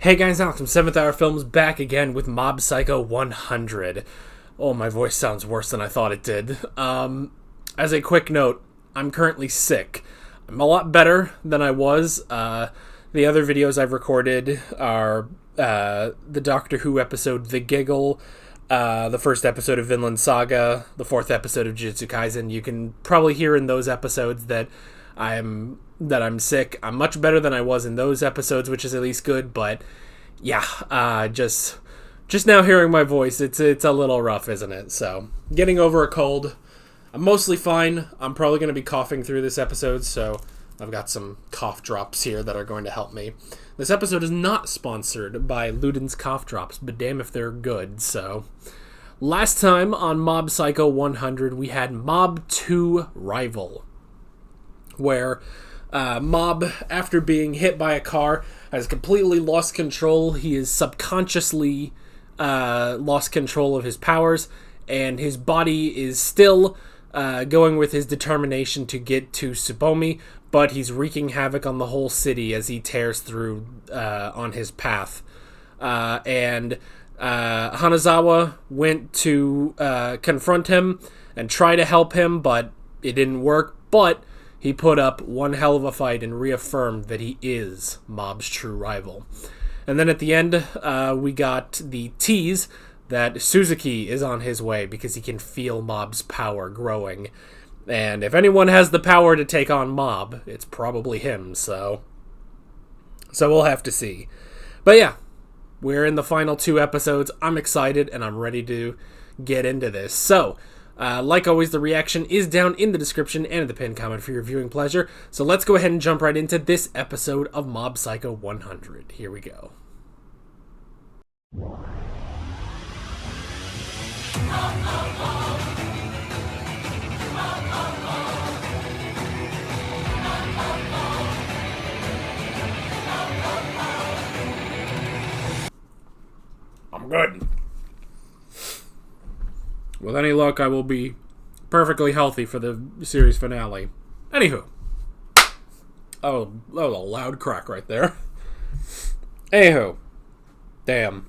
Hey guys, Alex from 7th Hour Films back again with Mob Psycho 100. Oh, my voice sounds worse than I thought it did. As a quick note, I'm currently sick. I'm a lot better than I was. The other videos I've recorded are the Doctor Who episode The Giggle, the first episode of Vinland Saga, the fourth episode of Jujutsu Kaisen. You can probably hear in those episodes that I'm sick. I'm much better than I was in those episodes, which is at least good, but yeah, just now hearing my voice, it's a little rough, isn't it? So, getting over a cold. I'm mostly fine. I'm probably going to be coughing through this episode, so I've got some cough drops here that are going to help me. This episode is not sponsored by Luden's Cough Drops, but damn if they're good, so. Last time on Mob Psycho 100, we had Mob 2 Rival, where Mob, after being hit by a car, has completely lost control. He is subconsciously lost control of his powers, and his body is still going with his determination to get to Tsubomi, but he's wreaking havoc on the whole city as he tears through on his path. And Hanazawa went to confront him and try to help him, but it didn't work. But he put up one hell of a fight and reaffirmed that he is Mob's true rival. And then at the end, we got the tease that Suzuki is on his way because he can feel Mob's power growing. And if anyone has the power to take on Mob, it's probably him, so we'll have to see. But yeah, we're in the final 2 episodes. I'm excited, and I'm ready to get into this. So, like always, the reaction is down in the description and in the pinned comment for your viewing pleasure. So let's go ahead and jump right into this episode of Mob Psycho 100. Here we go. I'm good. With any luck, I will be perfectly healthy for the series finale. Anywho. Oh, that was a loud crack right there. Anywho. Damn.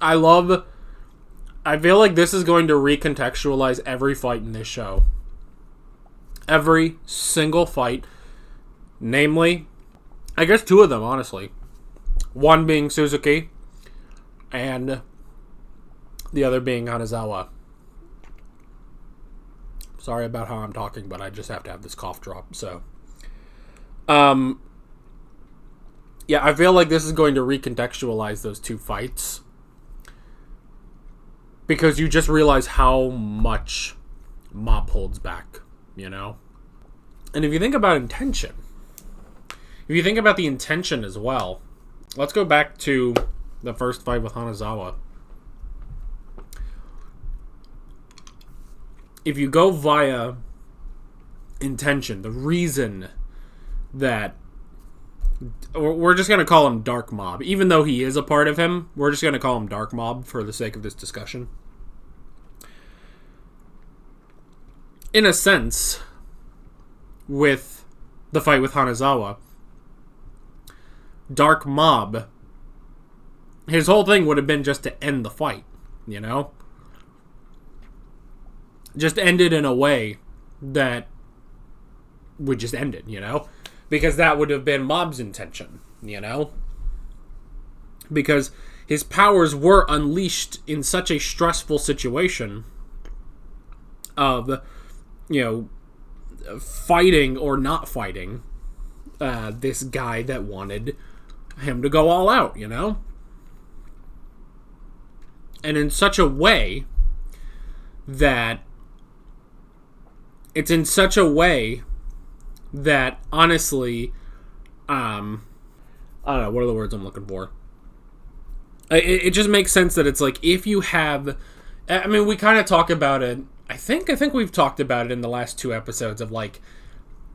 I feel like this is going to recontextualize every fight in this show. Every single fight. Namely, I guess 2 of them, honestly. One being Suzuki, and the other being Hanazawa. Sorry about how I'm talking, but I just have to have this cough drop, so. Yeah, I feel like this is going to recontextualize those 2 fights. Because you just realize how much Mob holds back, you know? And if you think about intention, if you think about the intention as well, let's go back to the first fight with Hanazawa. If you go via intention, the reason that... We're just going to call him Dark Mob. Even though he is a part of him, we're just going to call him Dark Mob for the sake of this discussion. In a sense, with the fight with Hanazawa, Dark Mob, his whole thing would have been just to end the fight, you know? Just end it in a way that would just end it, you know? Because that would have been Mob's intention, you know? Because his powers were unleashed in such a stressful situation of, you know, fighting or not fighting this guy that wanted him to go all out, you know? And in such a way that it's in such a way that, honestly, I don't know, what are the words I'm looking for? It just makes sense that it's like, if you have, I mean, we kind of talk about it, I think we've talked about it in the last 2 episodes of, like,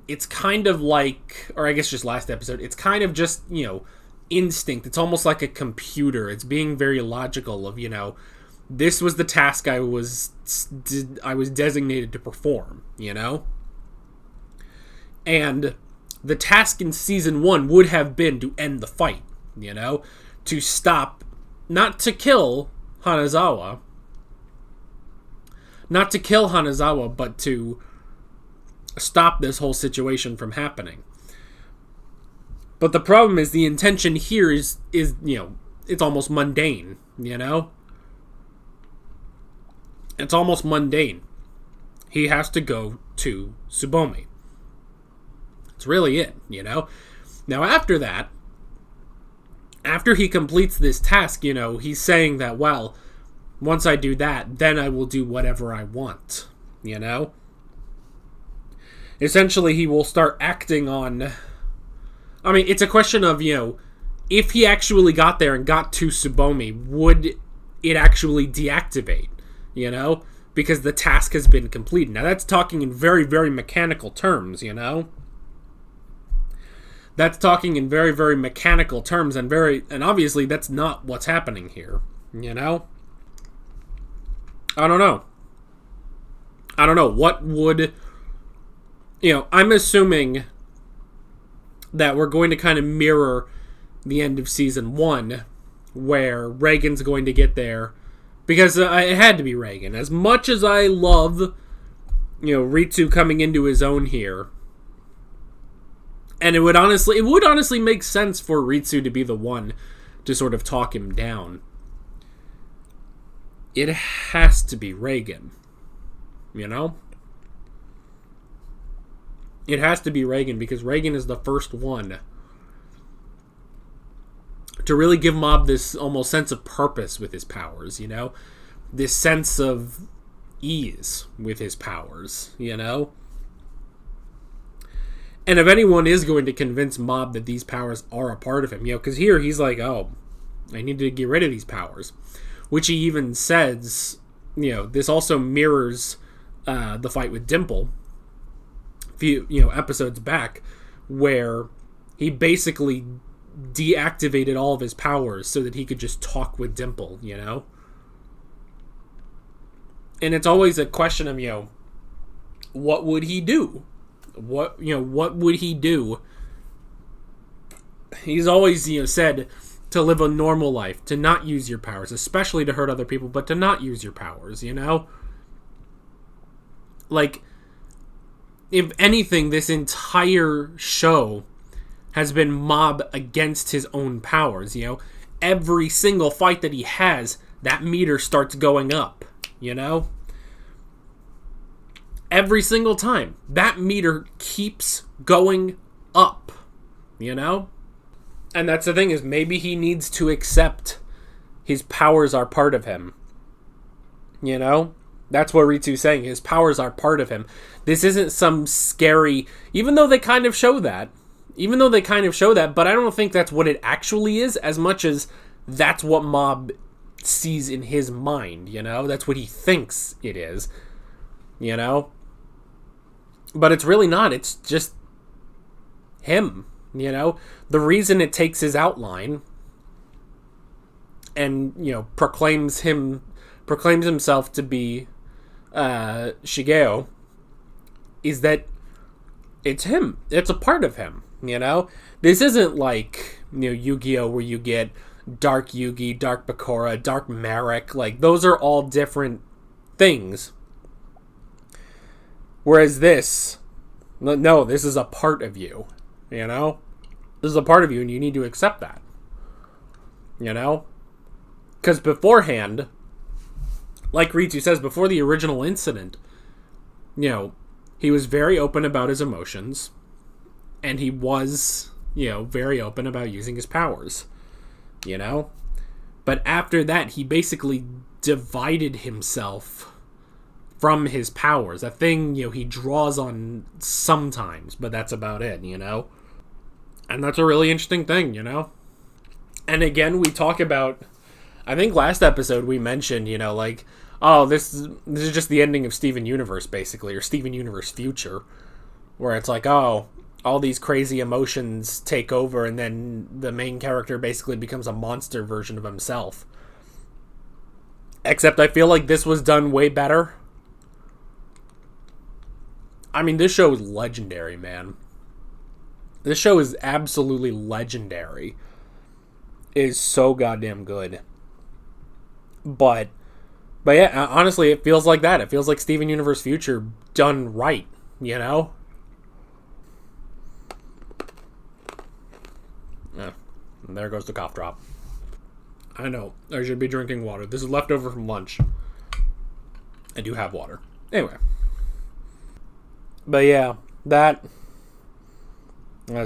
it's kind of like, or I guess just last episode, it's kind of just, you know, instinct. It's almost like a computer. It's being very logical of, you know, this was the task I was designated to perform, you know? And the task in Season 1 would have been to end the fight, to stop, not to kill Hanazawa, but to stop this whole situation from happening. But the problem is the intention here is it's almost mundane, It's almost mundane. He has to go to Tsubomi. It's really it, Now after that, after he completes this task, he's saying that, well, once I do that, then I will do whatever I want, Essentially, he will start acting on... I mean, it's a question of, if he actually got there and got to Tsubomi, would it actually deactivate, Because the task has been completed. Now, that's talking in very, very mechanical terms, That's talking in very, very mechanical terms, and obviously that's not what's happening here, I don't know. What would... I'm assuming that we're going to kind of mirror the end of season 1, where Reigen's going to get there, because it had to be Reigen. As much as I love, Ritsu coming into his own here, and it would honestly make sense for Ritsu to be the one to sort of talk him down. It has to be Reigen, It has to be Reigen, because Reigen is the first one to really give Mob this almost sense of purpose with his powers, This sense of ease with his powers, And if anyone is going to convince Mob that these powers are a part of him, because here he's like, oh, I need to get rid of these powers. Which he even says, this also mirrors the fight with Dimple, a few, episodes back, where he basically deactivated all of his powers so that he could just talk with Dimple, And it's always a question of, what would he do? What would he do? He's always, said to live a normal life, to not use your powers, especially to hurt other people, but to not use your powers, Like, if anything, this entire show has been Mob against his own powers, Every single fight that he has, that meter starts going up, Every single time. That meter keeps going up, And that's the thing, is maybe he needs to accept his powers are part of him. That's what Ritsu's saying. His powers are part of him. This isn't some scary... Even though they kind of show that. But I don't think that's what it actually is, as much as that's what Mob sees in his mind, That's what he thinks it is, But it's really not. It's just him. The reason it takes his outline and, proclaims himself to be Shigeo is that it's him. It's a part of him, This isn't like, Yu-Gi-Oh! Where you get Dark Yugi, Dark Bakura, Dark Marek. Like, those are all different things. Whereas this is a part of you. This is a part of you, and you need to accept that. Because beforehand, like Ritsu says, before the original incident, he was very open about his emotions, and he was, very open about using his powers, But after that, he basically divided himself from his powers. A thing, he draws on sometimes, but that's about it, And that's a really interesting thing, And again, we talk about... I think last episode we mentioned, like, oh, this is just the ending of Steven Universe, basically, or Steven Universe Future, where it's like, oh, all these crazy emotions take over, and then the main character basically becomes a monster version of himself. Except I feel like this was done way better. I mean, this show is legendary, man. This show is absolutely legendary. is so goddamn good. But yeah, honestly, it feels like that. It feels like Steven Universe Future done right, you know? Yeah. And there goes the cough drop. I know. I should be drinking water. This is leftover from lunch. I do have water. Anyway. But yeah, that's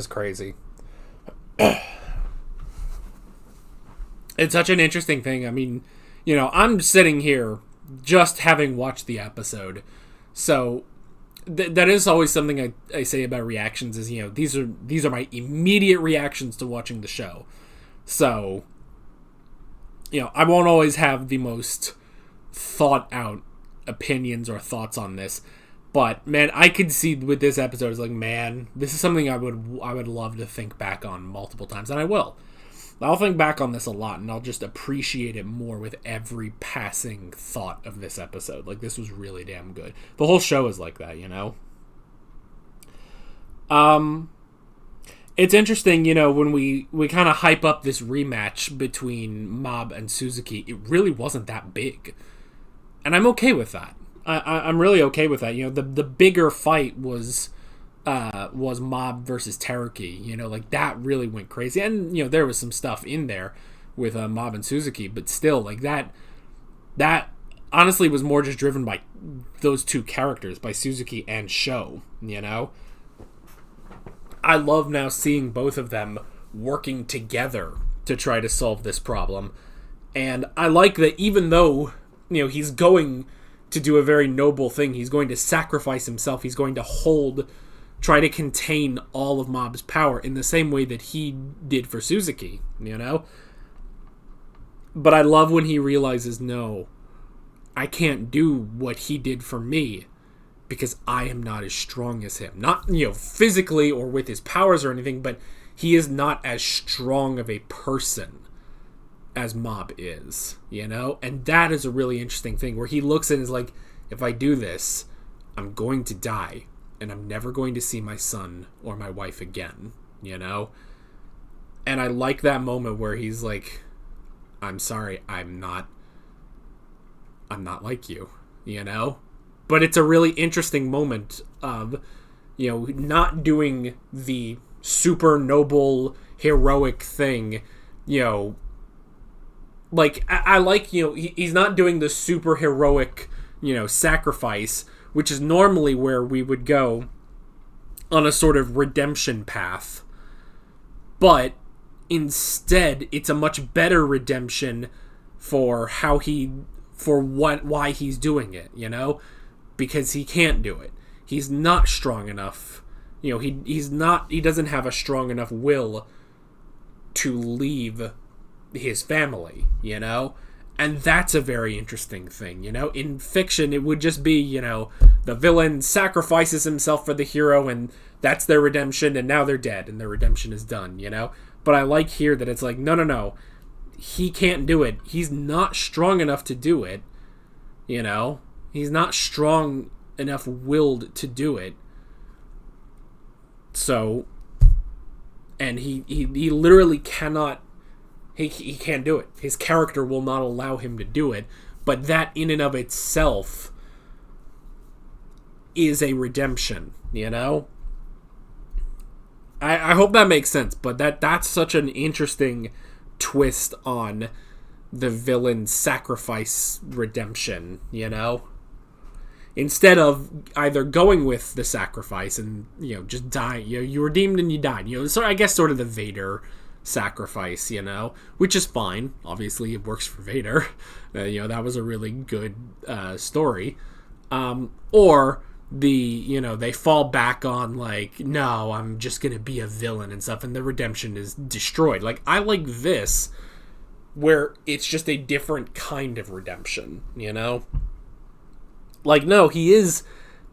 crazy. It's such an interesting thing. I mean, you know, I'm sitting here just having watched the episode. So that is always something I say about reactions is, you know, these are my immediate reactions to watching the show. So, you know, I won't always have the most thought out opinions or thoughts on this. But man, I could see with this episode, it's like, man, this is something I would love to think back on multiple times, and I will. I'll think back on this a lot, and I'll just appreciate it more with every passing thought of this episode. Like, this was really damn good. The whole show is like that, you know? It's interesting, you know, when we kind of hype up this rematch between Mob and Suzuki, it really wasn't that big. And I'm okay with that. I'm really okay with that. You know, the bigger fight was Mob versus Teruki. You know, like, that really went crazy. And, you know, there was some stuff in there with Mob and Suzuki, but still, like, that honestly was more just driven by those two characters, by Suzuki and Sho, you know? I love now seeing both of them working together to try to solve this problem. And I like that even though, you know, he's going to do a very noble thing, he's going to sacrifice himself, he's going to try to contain all of Mob's power in the same way that he did for Suzuki, you know? But I love when he realizes, no, I can't do what he did for me because I am not as strong as him. Not, you know, physically or with his powers or anything, but he is not as strong of a person as Mob is, you know? And that is a really interesting thing where he looks and is like, if I do this, I'm going to die. And I'm never going to see my son or my wife again, you know? And I like that moment where he's like, I'm sorry, I'm not like you, you know? But it's a really interesting moment of, you know, not doing the super noble, heroic thing, you know. Like, I like, you know, he's not doing the super heroic, you know, sacrifice, which is normally where we would go on a sort of redemption path. But instead, it's a much better redemption for why he's doing it, you know? Because he can't do it. He's not strong enough. You know, he doesn't have a strong enough will to leave his family, you know? And that's a very interesting thing, you know? In fiction, it would just be, you know, the villain sacrifices himself for the hero, and that's their redemption, and now they're dead, and their redemption is done, you know? But I like here that it's like, no. He can't do it. He's not strong enough to do it, you know? He's not strong enough willed to do it. So, and he literally cannot... He can't do it. His character will not allow him to do it. But that in and of itself is a redemption, you know? I hope that makes sense, but that's such an interesting twist on the villain's sacrifice redemption, you know? Instead of either going with the sacrifice and, you know, just dying. You know, you redeemed and you died. You know, so I guess sort of the Vader sacrifice, you know, which is fine. Obviously, it works for Vader. You know, that was a really good story. Or you know, they fall back on, like, no, I'm just going to be a villain and stuff, and the redemption is destroyed. Like, I like this, where it's just a different kind of redemption, you know? Like, no, he is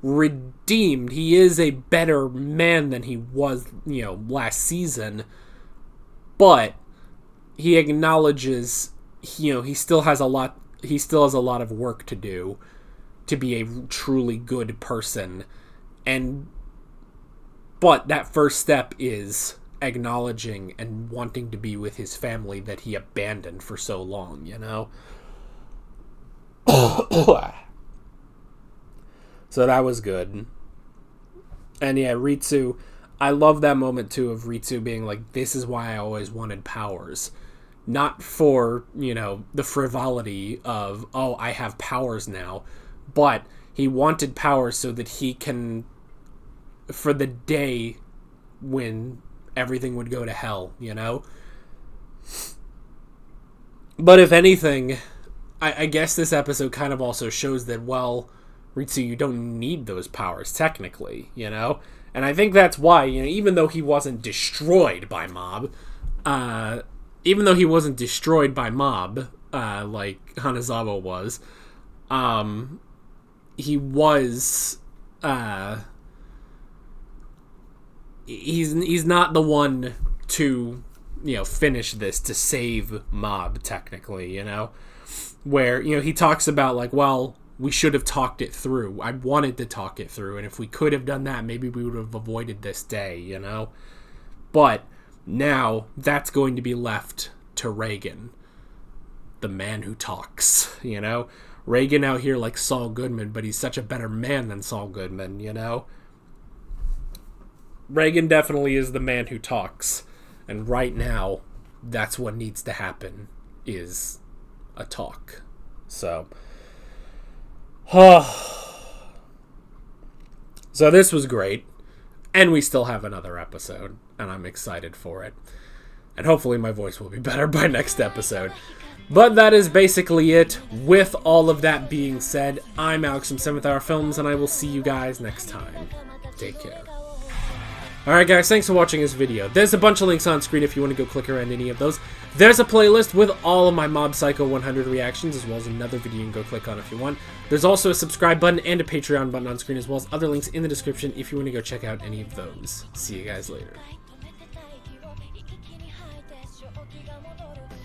redeemed. He is a better man than he was, you know, last season. But he acknowledges, you know, he still has a lot of work to do to be a truly good person. But that first step is acknowledging and wanting to be with his family that he abandoned for so long, you know? So that was good. And yeah, Ritsu, I love that moment too of Ritsu being like, this is why I always wanted powers. Not for, you know, the frivolity of, oh, I have powers now, but he wanted powers so that he can, for the day when everything would go to hell, you know? But if anything, I guess this episode kind of also shows that, well, Ritsu, you don't need those powers, technically, you know? And I think that's why, you know, even though he wasn't destroyed by Mob, like Hanazawa was, he was, he's not the one to, you know, finish this, to save Mob, technically, you know? Where, you know, he talks about, like, well, we should have talked it through. I wanted to talk it through, and if we could have done that, maybe we would have avoided this day, you know? But now that's going to be left to Reagan, the man who talks, you know? Reagan out here like Saul Goodman, but he's such a better man than Saul Goodman, you know? Reagan definitely is the man who talks, and right now, that's what needs to happen, is a talk. So this was great, and we still have another episode, and I'm excited for it, and hopefully my voice will be better by next episode. But that is basically it. With all of that being said, I'm Alex from 7th Hour Films, and I will see you guys next time. Take care. Alright guys, thanks for watching this video. There's a bunch of links on screen if you want to go click around any of those. There's a playlist with all of my Mob Psycho 100 reactions, as well as another video you can go click on if you want. There's also a subscribe button and a Patreon button on screen, as well as other links in the description if you want to go check out any of those. See you guys later.